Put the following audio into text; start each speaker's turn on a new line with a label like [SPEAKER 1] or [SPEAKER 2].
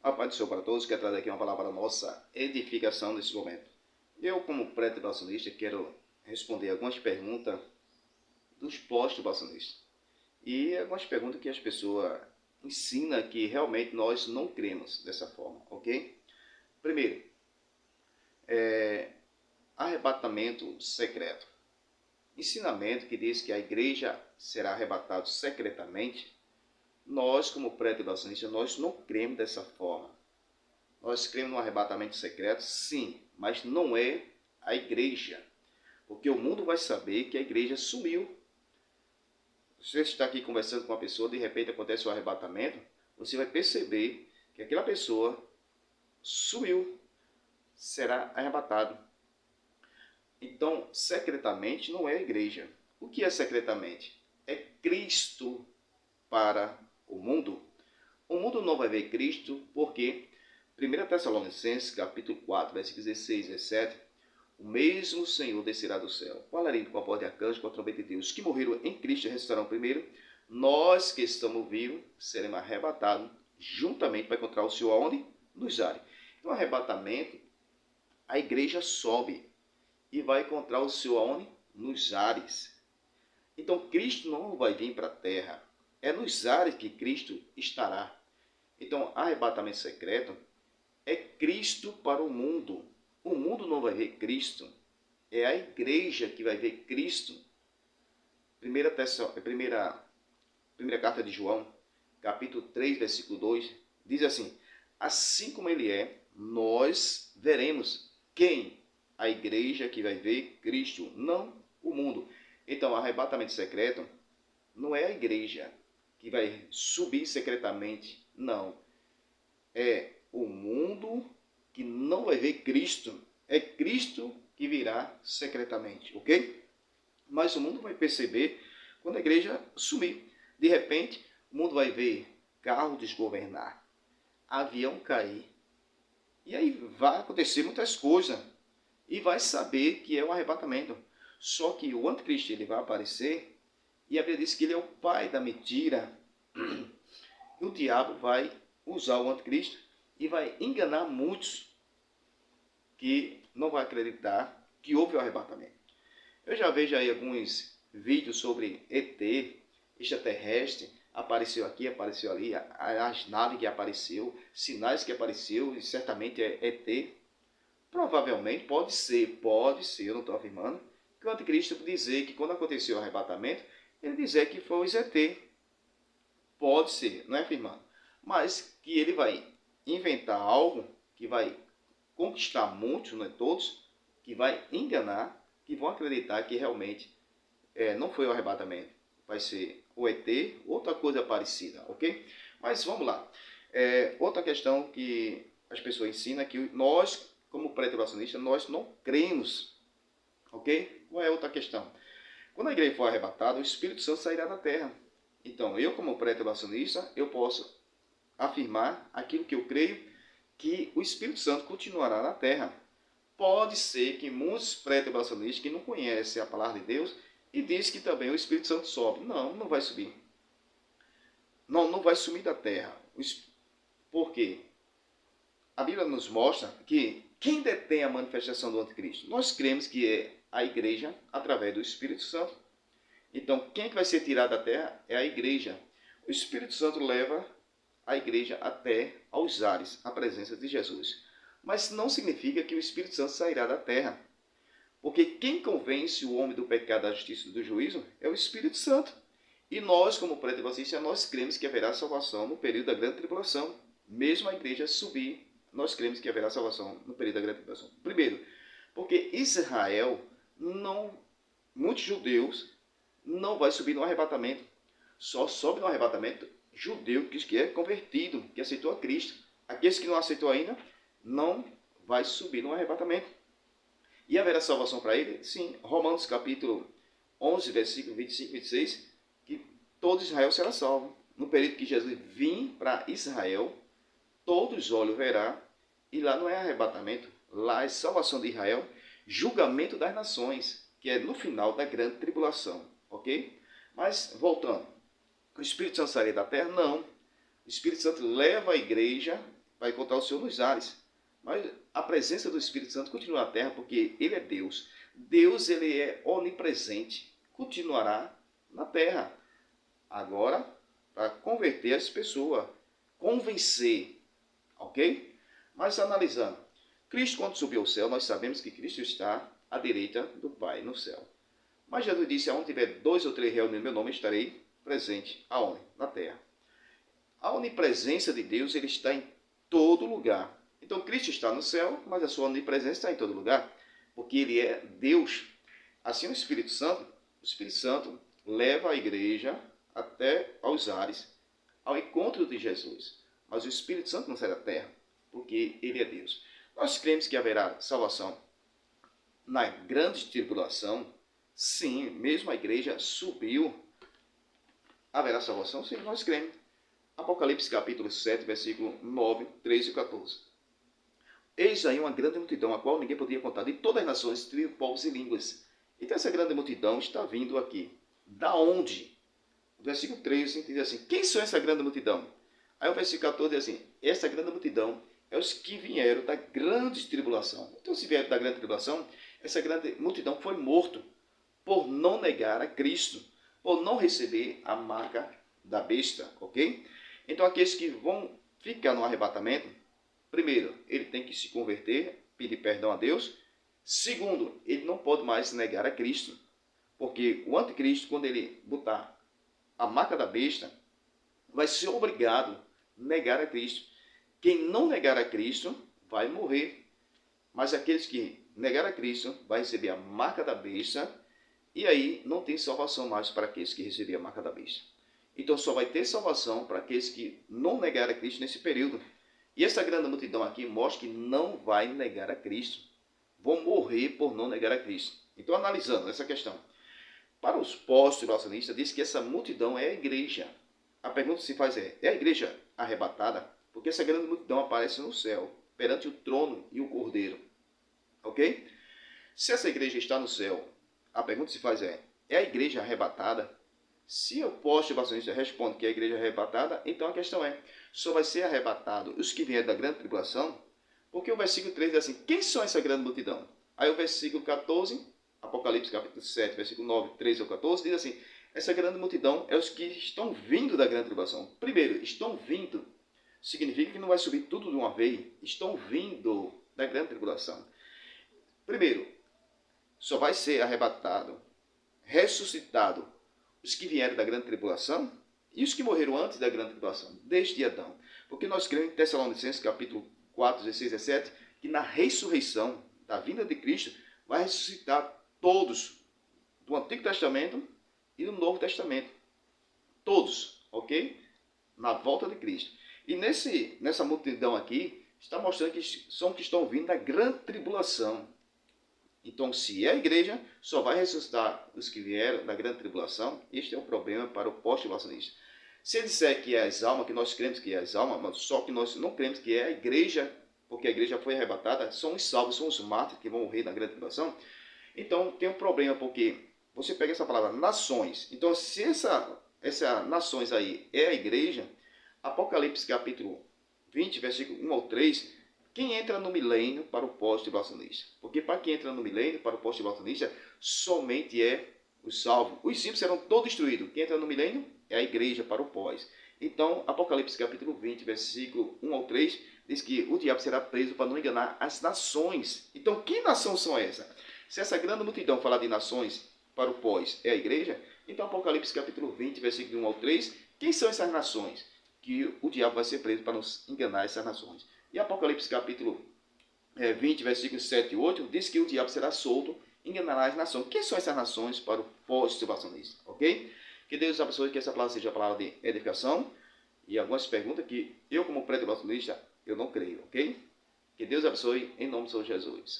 [SPEAKER 1] A paz do Senhor para todos, quero trazer aqui uma palavra para a nossa edificação nesse momento. Eu, como pré-tribulacionista, quero responder algumas perguntas dos pós-tribulacionistas. E algumas perguntas que as pessoas ensinam que realmente nós não cremos dessa forma, ok? Primeiro, arrebatamento secreto. Ensinamento que diz que a igreja será arrebatada secretamente. Nós, como pré-tribulacionistas, nós não cremos dessa forma. Nós cremos no arrebatamento secreto, sim, mas não é a igreja. Porque o mundo vai saber que a igreja sumiu. Você está aqui conversando com uma pessoa, de repente acontece o arrebatamento, você vai perceber que aquela pessoa sumiu, será arrebatado. Então, secretamente não é a igreja. O que é secretamente? É Cristo para o mundo. O mundo não vai ver Cristo porque 1 Tessalonicenses, capítulo 4, versículos 16 e 17, o mesmo Senhor descerá do céu, com alarido, com a voz de arcanjo, com a trombeta de Deus. Os que morreram em Cristo ressuscitarão primeiro. Nós que estamos vivos seremos arrebatados juntamente para encontrar o Senhor aonde? Nos ares. No arrebatamento, a igreja sobe e vai encontrar o Senhor aonde? Nos ares. Então Cristo não vai vir para a terra. É nos ares que Cristo estará. Então, arrebatamento secreto é Cristo para o mundo. O mundo não vai ver Cristo. É a igreja que vai ver Cristo. Primeira carta de João, capítulo 3, versículo 2, diz assim: assim como ele é, nós veremos. Quem? A igreja que vai ver Cristo, não o mundo. Então, arrebatamento secreto não é a igreja que vai subir secretamente, não. É o mundo que não vai ver Cristo. É Cristo que virá secretamente, ok? Mas o mundo vai perceber quando a igreja sumir. De repente, o mundo vai ver carro desgovernar, avião cair. E aí vai acontecer muitas coisas. E vai saber que é um arrebatamento. Só que o anticristo ele vai aparecer e a Bíblia diz que ele é o pai da mentira. E o diabo vai usar o anticristo e vai enganar muitos que não vão acreditar que houve o arrebatamento. Eu já vejo aí alguns vídeos sobre ET, extraterrestre, apareceu aqui, apareceu ali, as naves que apareceu, sinais que apareceu, e certamente é ET. Provavelmente, pode ser, eu não estou afirmando, que o anticristo dizer que quando aconteceu o arrebatamento, ele dizer que foi os ET. Pode ser, não é afirmando. Mas que ele vai inventar algo que vai conquistar muitos, não é todos, que vai enganar, que vão acreditar que realmente não foi o arrebatamento. Vai ser o ET, outra coisa parecida, ok? Mas vamos lá. Outra questão que as pessoas ensinam é que nós, como pré-tribulacionistas, nós não cremos, ok? Qual é a outra questão? Quando a igreja for arrebatada, o Espírito Santo sairá da terra. Então, eu como pré-tribulacionista, eu posso afirmar aquilo que eu creio, que o Espírito Santo continuará na terra. Pode ser que muitos pré-tribulacionistas que não conhecem a palavra de Deus e diz que também o Espírito Santo sobe. Não, não vai subir. Não vai sumir da terra. Por quê? A Bíblia nos mostra que quem detém a manifestação do anticristo? Nós cremos que é a igreja através do Espírito Santo. Então, quem é que vai ser tirado da terra? É a igreja. O Espírito Santo leva a igreja até aos ares, a presença de Jesus. Mas não significa que o Espírito Santo sairá da terra. Porque quem convence o homem do pecado, da justiça e do juízo é o Espírito Santo. E nós, como pré-tribulacionistas, nós cremos que haverá salvação no período da grande tribulação. Mesmo a igreja subir, nós cremos que haverá salvação no período da grande tribulação. Primeiro, porque Israel, muitos judeus, não vai subir no arrebatamento. Só sobe no arrebatamento judeu que é convertido, que aceitou a Cristo. Aqueles que não aceitou ainda, não vai subir no arrebatamento. E haverá salvação para ele? Sim. Romanos capítulo 11, versículo 25 e 26, que todo Israel será salvo. No período que Jesus vir para Israel, todos os olhos verá, e lá não é arrebatamento, lá é salvação de Israel, julgamento das nações, que é no final da grande tribulação, ok? Mas, voltando, o Espírito Santo sairia da terra? Não. O Espírito Santo leva a igreja vai encontrar o Senhor nos ares. Mas a presença do Espírito Santo continua na terra porque ele é Deus. Deus, ele é onipresente, continuará na terra. Agora, para converter as pessoas, convencer, ok? Mas analisando, Cristo quando subiu ao céu, nós sabemos que Cristo está à direita do Pai no céu. Mas Jesus disse, aonde tiver 2 ou 3 reunidos no meu nome, estarei presente. Aonde? Na terra. A onipresença de Deus, ele está em todo lugar. Então Cristo está no céu, mas a sua onipresença está em todo lugar, porque ele é Deus. Assim o Espírito Santo leva a igreja até aos ares, ao encontro de Jesus. Mas o Espírito Santo não sai da terra, porque ele é Deus. Nós cremos que haverá salvação na grande tribulação. Sim, mesmo a igreja subiu, haverá salvação? Sim, nós cremos. Apocalipse capítulo 7, versículo 9, 13 e 14. Eis aí uma grande multidão, a qual ninguém podia contar, de todas as nações, tribos, povos e línguas. Então essa grande multidão está vindo aqui. Da onde? O versículo 13 diz assim, quem são essa grande multidão? Aí o versículo 14 diz assim, essa grande multidão é os que vieram da grande tribulação. Então se vieram da grande tribulação, essa grande multidão foi morto por não negar a Cristo, por não receber a marca da besta, ok? Então aqueles que vão ficar no arrebatamento, primeiro, ele tem que se converter, pedir perdão a Deus. Segundo, ele não pode mais negar a Cristo, porque o anticristo, quando ele botar a marca da besta, vai ser obrigado a negar a Cristo. Quem não negar a Cristo vai morrer, mas aqueles que negar a Cristo vai receber a marca da besta, e aí não tem salvação mais para aqueles que receberam a marca da besta. Então só vai ter salvação para aqueles que não negaram a Cristo nesse período. E essa grande multidão aqui mostra que não vai negar a Cristo. Vão morrer por não negar a Cristo. Então, analisando essa questão. Para os pós-tribulacionistas, diz que essa multidão é a igreja. A pergunta que se faz é a igreja arrebatada? Porque essa grande multidão aparece no céu, perante o trono e o cordeiro. Ok? Se essa igreja está no céu, a pergunta que se faz é a igreja arrebatada? Se o pós-tribulacionista responde que é a igreja arrebatada, então a questão é, só vai ser arrebatado os que vieram da grande tribulação? Porque o versículo 3 diz assim, quem são essa grande multidão? Aí o versículo 14, Apocalipse capítulo 7, versículo 9, 13 ou 14, diz assim, essa grande multidão é os que estão vindo da grande tribulação. Primeiro, estão vindo, significa que não vai subir tudo de uma vez, estão vindo da grande tribulação. Primeiro, só vai ser arrebatado, ressuscitado, os que vieram da grande tribulação e os que morreram antes da grande tribulação, desde Adão. Porque nós cremos em Tessalonicenses, capítulo 4, 16 e 17, que na ressurreição da vinda de Cristo, vai ressuscitar todos do Antigo Testamento e do Novo Testamento. Todos, ok? Na volta de Cristo. E nessa multidão aqui, está mostrando que são que estão vindo da grande tribulação. Então, se é a igreja, só vai ressuscitar os que vieram da grande tribulação. Este é um problema para o pós-tribulacionista. Se ele disser que é as almas, que nós cremos que é as almas, mas só que nós não cremos que é a igreja, porque a igreja foi arrebatada, são os salvos, são os mártires que vão morrer na grande tribulação. Então, tem um problema, porque você pega essa palavra nações. Então, se essa nações aí é a igreja, Apocalipse capítulo 20, versículo 1 ao 3, quem entra no milênio para o pós-tribulacionista? Porque para quem entra no milênio para o pós-tribulacionista, somente é os salvos. Os ímpios serão todos destruídos. Quem entra no milênio é a igreja para o pós. Então, Apocalipse capítulo 20, versículo 1 ao 3, diz que o diabo será preso para não enganar as nações. Então, que nação são essas? Se essa grande multidão falar de nações para o pós é a igreja, então Apocalipse capítulo 20, versículo 1 ao 3, quem são essas nações? Que o diabo vai ser preso para não enganar essas nações. E Apocalipse capítulo 20, versículos 7 e 8, diz que o diabo será solto, enganará as nações. Quem são essas nações para o pós-tribulacionista? Ok? Que Deus abençoe, que essa palavra seja a palavra de edificação. E algumas perguntas que eu, como pré-tribulacionista, eu não creio, ok? Que Deus abençoe, em nome de Senhor Jesus.